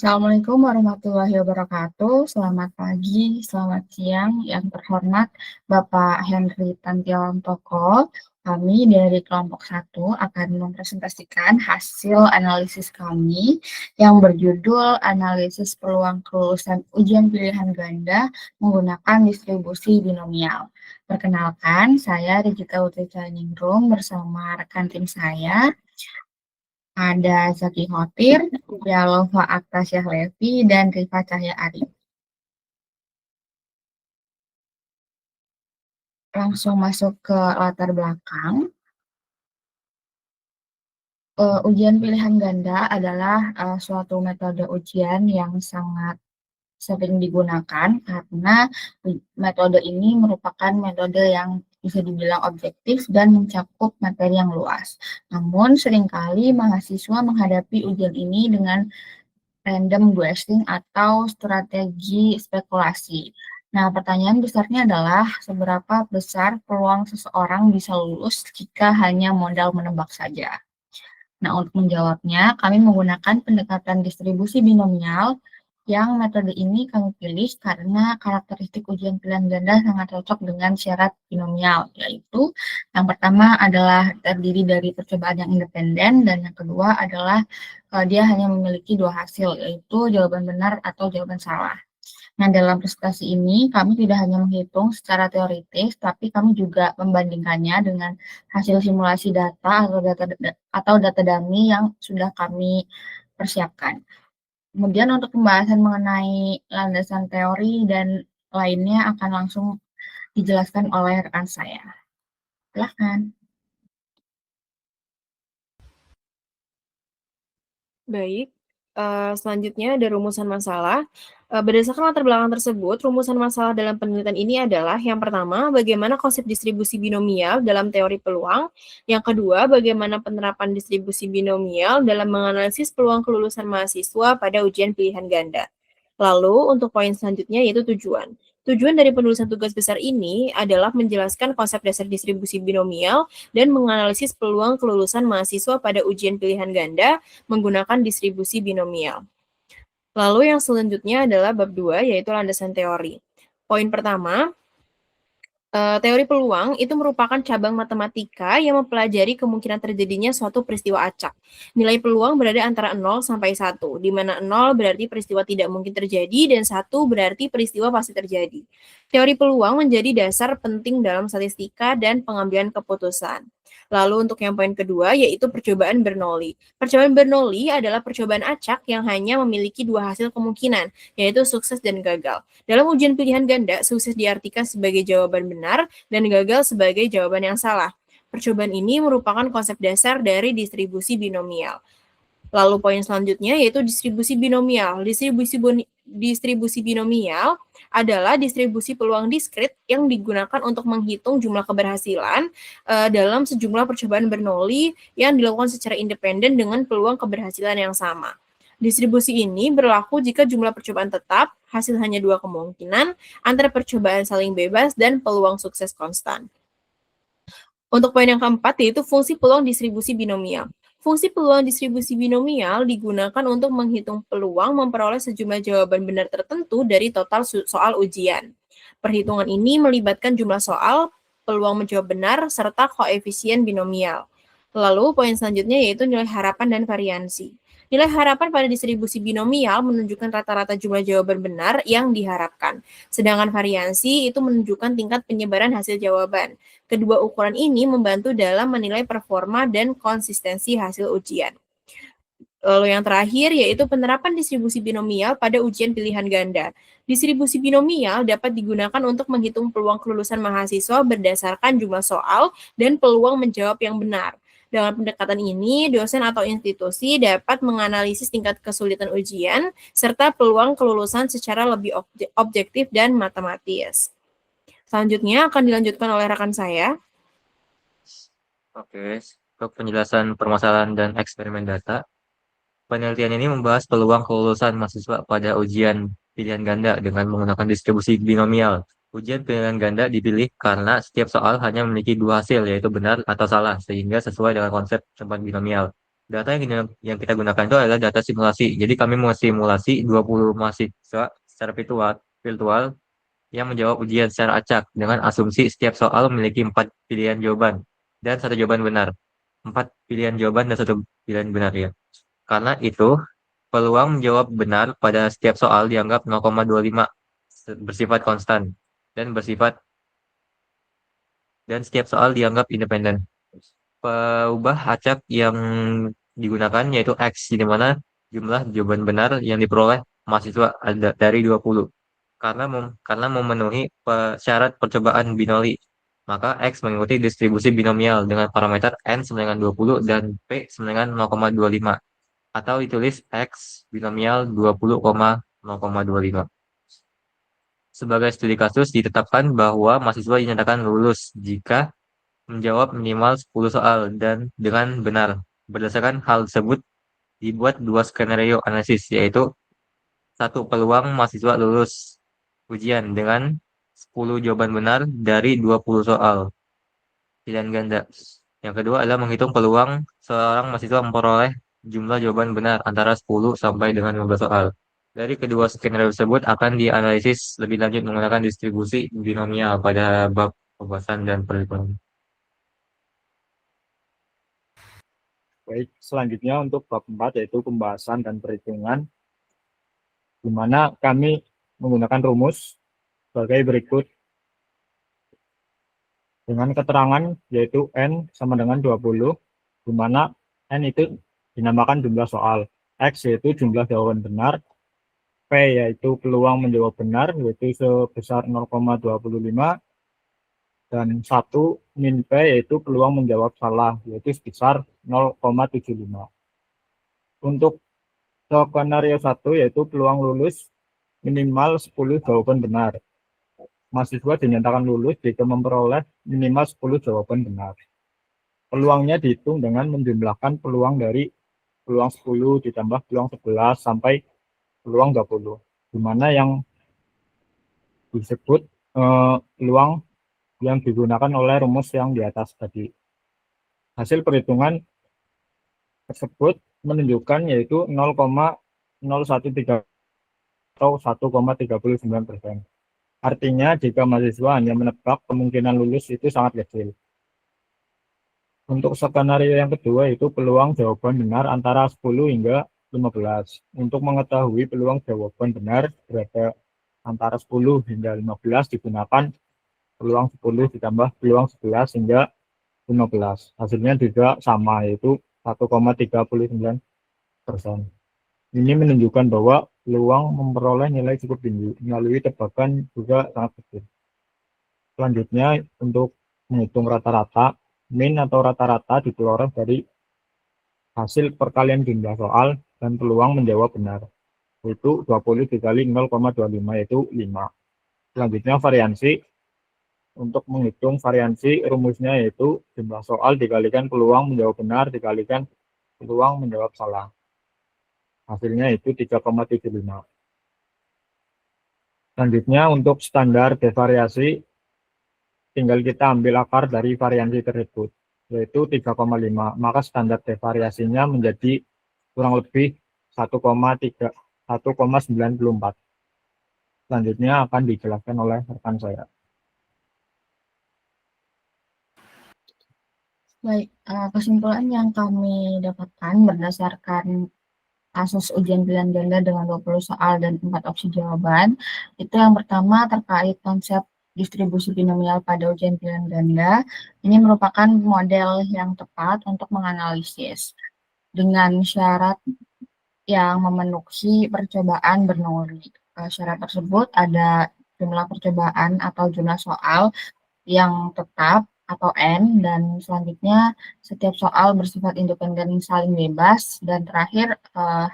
Assalamualaikum warahmatullahi wabarakatuh. Selamat pagi, selamat siang, yang terhormat Bapak Henry Tantiawan Toko. Kami dari kelompok 1 akan mempresentasikan hasil analisis kami yang berjudul Analisis Peluang Kelulusan Ujian Pilihan Ganda menggunakan distribusi binomial. Perkenalkan, saya Regita Utri Caningrum bersama rekan tim saya. Ada Zaki Hotir, Yalova Aktasyah Levi, dan Rifa Cahya Arif. Langsung masuk ke latar belakang. Ujian pilihan ganda adalah suatu metode ujian yang sangat sering digunakan karena metode ini merupakan metode yang bisa dibilang objektif dan mencakup materi yang luas. Namun seringkali mahasiswa menghadapi ujian ini dengan random guessing atau strategi spekulasi. Nah, pertanyaan besarnya adalah seberapa besar peluang seseorang bisa lulus jika hanya modal menebak saja. Nah, untuk menjawabnya, kami menggunakan pendekatan distribusi binomial yang metode ini kami pilih karena karakteristik ujian pilihan ganda sangat cocok dengan syarat binomial, yaitu yang pertama adalah terdiri dari percobaan yang independen, dan yang kedua adalah dia hanya memiliki dua hasil, yaitu jawaban benar atau jawaban salah. Nah, dalam presentasi ini kami tidak hanya menghitung secara teoritis, tapi kami juga membandingkannya dengan hasil simulasi data atau data dummy yang sudah kami persiapkan. Kemudian untuk pembahasan mengenai landasan teori dan lainnya akan langsung dijelaskan oleh rekan saya. Silakan. Baik, selanjutnya ada rumusan masalah. Berdasarkan latar belakang tersebut, rumusan masalah dalam penelitian ini adalah yang pertama, bagaimana konsep distribusi binomial dalam teori peluang. Yang kedua, bagaimana penerapan distribusi binomial dalam menganalisis peluang kelulusan mahasiswa pada ujian pilihan ganda. Lalu, untuk poin selanjutnya yaitu tujuan. Tujuan dari penulisan tugas besar ini adalah menjelaskan konsep dasar distribusi binomial dan menganalisis peluang kelulusan mahasiswa pada ujian pilihan ganda menggunakan distribusi binomial. Lalu yang selanjutnya adalah bab 2, yaitu landasan teori. Poin pertama, teori peluang itu merupakan cabang matematika yang mempelajari kemungkinan terjadinya suatu peristiwa acak. Nilai peluang berada antara 0 sampai 1, di mana 0 berarti peristiwa tidak mungkin terjadi dan 1 berarti peristiwa pasti terjadi. Teori peluang menjadi dasar penting dalam statistika dan pengambilan keputusan. Lalu untuk yang poin kedua, yaitu percobaan Bernoulli. Percobaan Bernoulli adalah percobaan acak yang hanya memiliki dua hasil kemungkinan, yaitu sukses dan gagal. Dalam ujian pilihan ganda, sukses diartikan sebagai jawaban benar dan gagal sebagai jawaban yang salah. Percobaan ini merupakan konsep dasar dari distribusi binomial. Lalu poin selanjutnya yaitu distribusi binomial. Distribusi binomial adalah distribusi peluang diskrit yang digunakan untuk menghitung jumlah keberhasilan dalam sejumlah percobaan Bernoulli yang dilakukan secara independen dengan peluang keberhasilan yang sama. Distribusi ini berlaku jika jumlah percobaan tetap, hasil hanya dua kemungkinan, antara percobaan saling bebas, dan peluang sukses konstan. Untuk poin yang keempat, yaitu fungsi peluang distribusi binomial. Fungsi peluang distribusi binomial digunakan untuk menghitung peluang memperoleh sejumlah jawaban benar tertentu dari total soal ujian. Perhitungan ini melibatkan jumlah soal, peluang menjawab benar, serta koefisien binomial. Lalu poin selanjutnya yaitu nilai harapan dan variansi. Nilai harapan pada distribusi binomial menunjukkan rata-rata jumlah jawaban benar yang diharapkan. Sedangkan variansi itu menunjukkan tingkat penyebaran hasil jawaban. Kedua ukuran ini membantu dalam menilai performa dan konsistensi hasil ujian. Lalu yang terakhir yaitu penerapan distribusi binomial pada ujian pilihan ganda. Distribusi binomial dapat digunakan untuk menghitung peluang kelulusan mahasiswa berdasarkan jumlah soal dan peluang menjawab yang benar. Dengan pendekatan ini, dosen atau institusi dapat menganalisis tingkat kesulitan ujian serta peluang kelulusan secara lebih objektif dan matematis. Selanjutnya akan dilanjutkan oleh rekan saya. Oke, untuk penjelasan permasalahan dan eksperimen data, penelitian ini membahas peluang kelulusan mahasiswa pada ujian pilihan ganda dengan menggunakan distribusi binomial. Ujian pilihan ganda dipilih karena setiap soal hanya memiliki dua hasil, yaitu benar atau salah, sehingga sesuai dengan konsep tempat binomial. Data yang kita gunakan itu adalah data simulasi. Jadi kami mensimulasi 20 mahasiswa secara virtual yang menjawab ujian secara acak dengan asumsi setiap soal memiliki 4 pilihan jawaban dan satu jawaban benar. 4 pilihan jawaban dan satu pilihan benar ya. Karena itu, peluang menjawab benar pada setiap soal dianggap 0,25 bersifat konstan dan setiap soal dianggap independen. Peubah acak yang digunakan yaitu X, di mana jumlah jawaban benar yang diperoleh mahasiswa ada dari 20. Karena memenuhi syarat percobaan binoli, maka X mengikuti distribusi binomial dengan parameter N sama dengan 20 dan P sama dengan 0,25. Atau ditulis X binomial 20, 0,25. Sebagai studi kasus ditetapkan bahwa mahasiswa dinyatakan lulus jika menjawab minimal 10 soal dan dengan benar. Berdasarkan hal tersebut dibuat dua skenario analisis, yaitu satu, peluang mahasiswa lulus ujian dengan 10 jawaban benar dari 20 soal pilihan ganda. Yang kedua adalah menghitung peluang seorang mahasiswa memperoleh jumlah jawaban benar antara 10 sampai dengan 15 soal. Dari kedua skenario tersebut akan dianalisis lebih lanjut menggunakan distribusi binomial pada bab pembahasan dan perhitungan. Baik, selanjutnya untuk bab 4 yaitu pembahasan dan perhitungan, di mana kami menggunakan rumus sebagai berikut dengan keterangan yaitu N sama dengan 20, di mana N itu dinamakan jumlah soal, X yaitu jumlah jawaban benar, P yaitu peluang menjawab benar yaitu sebesar 0,25, dan 1 min P yaitu peluang menjawab salah yaitu sebesar 0,75. Untuk skenario 1 yaitu peluang lulus minimal 10 jawaban benar. Mahasiswa dinyatakan lulus jika memperoleh minimal 10 jawaban benar. Peluangnya dihitung dengan menjumlahkan peluang dari peluang 10 ditambah peluang 11 sampai peluang 20, di mana yang disebut peluang yang digunakan oleh rumus yang di atas tadi. Hasil perhitungan tersebut menunjukkan yaitu 0,013 atau 1,39%. Artinya jika mahasiswa hanya menebak, kemungkinan lulus itu sangat kecil. Untuk skenario yang kedua itu peluang jawaban benar antara 10 hingga 15. Untuk mengetahui peluang jawaban benar berada antara 10 hingga 15 digunakan peluang 10 ditambah peluang 11 hingga 15. Hasilnya juga sama yaitu 1,39%. Ini menunjukkan bahwa peluang memperoleh nilai cukup tinggi melalui tebakan juga sangat kecil. Selanjutnya untuk menghitung rata-rata, min atau rata-rata diperoleh dari hasil perkalian jumlah soal dan peluang menjawab benar, yaitu 20 dikali 0,25 yaitu 5. Selanjutnya variansi. Untuk menghitung variansi rumusnya yaitu jumlah soal dikalikan peluang menjawab benar dikalikan peluang menjawab salah. Hasilnya itu 3,75. Selanjutnya untuk standar devariasi, tinggal kita ambil akar dari variansi tersebut, yaitu 3,5. Maka standar devariasinya menjadi kurang lebih 1,94. Selanjutnya akan dijelaskan oleh rekan saya. Baik, kesimpulan yang kami dapatkan berdasarkan kasus ujian pilihan ganda dengan 20 soal dan 4 opsi jawaban, itu yang pertama terkait konsep distribusi binomial pada ujian pilihan ganda. Ini merupakan model yang tepat untuk menganalisis dengan syarat yang memenuhi percobaan Bernoulli. Syarat tersebut ada jumlah percobaan atau jumlah soal yang tetap atau N, dan selanjutnya setiap soal bersifat independen saling bebas, dan terakhir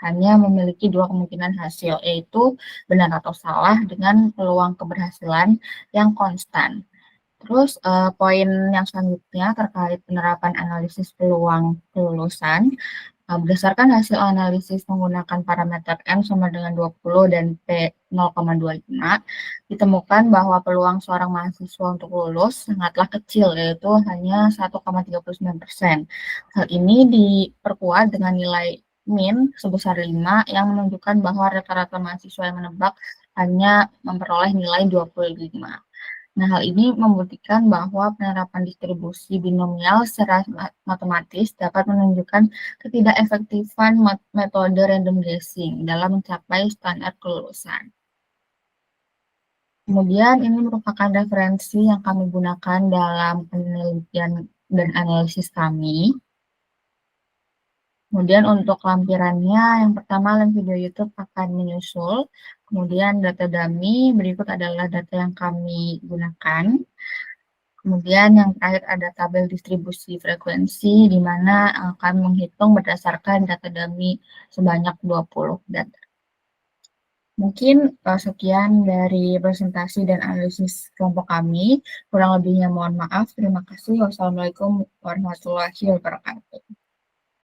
hanya memiliki dua kemungkinan hasil, yaitu benar atau salah dengan peluang keberhasilan yang konstan. Terus poin yang selanjutnya terkait penerapan analisis peluang kelulusan. Berdasarkan hasil analisis menggunakan parameter N sama dengan 20 dan P 0,25, ditemukan bahwa peluang seorang mahasiswa untuk lulus sangatlah kecil, yaitu hanya 1,39%. Hal ini diperkuat dengan nilai min sebesar 5 yang menunjukkan bahwa rata-rata mahasiswa yang menebak hanya memperoleh nilai 25. Nah, hal ini membuktikan bahwa penerapan distribusi binomial secara matematis dapat menunjukkan ketidakefektifan metode random guessing dalam mencapai standar kelulusan. Kemudian ini merupakan referensi yang kami gunakan dalam penelitian dan analisis kami. Kemudian untuk lampirannya, yang pertama link video YouTube akan menyusul. Kemudian data dummy, berikut adalah data yang kami gunakan. Kemudian yang terakhir ada tabel distribusi frekuensi, di mana kami menghitung berdasarkan data dummy sebanyak 20 data. Mungkin sekian dari presentasi dan analisis kelompok kami. Kurang lebihnya mohon maaf. Terima kasih. Wassalamualaikum warahmatullahi wabarakatuh.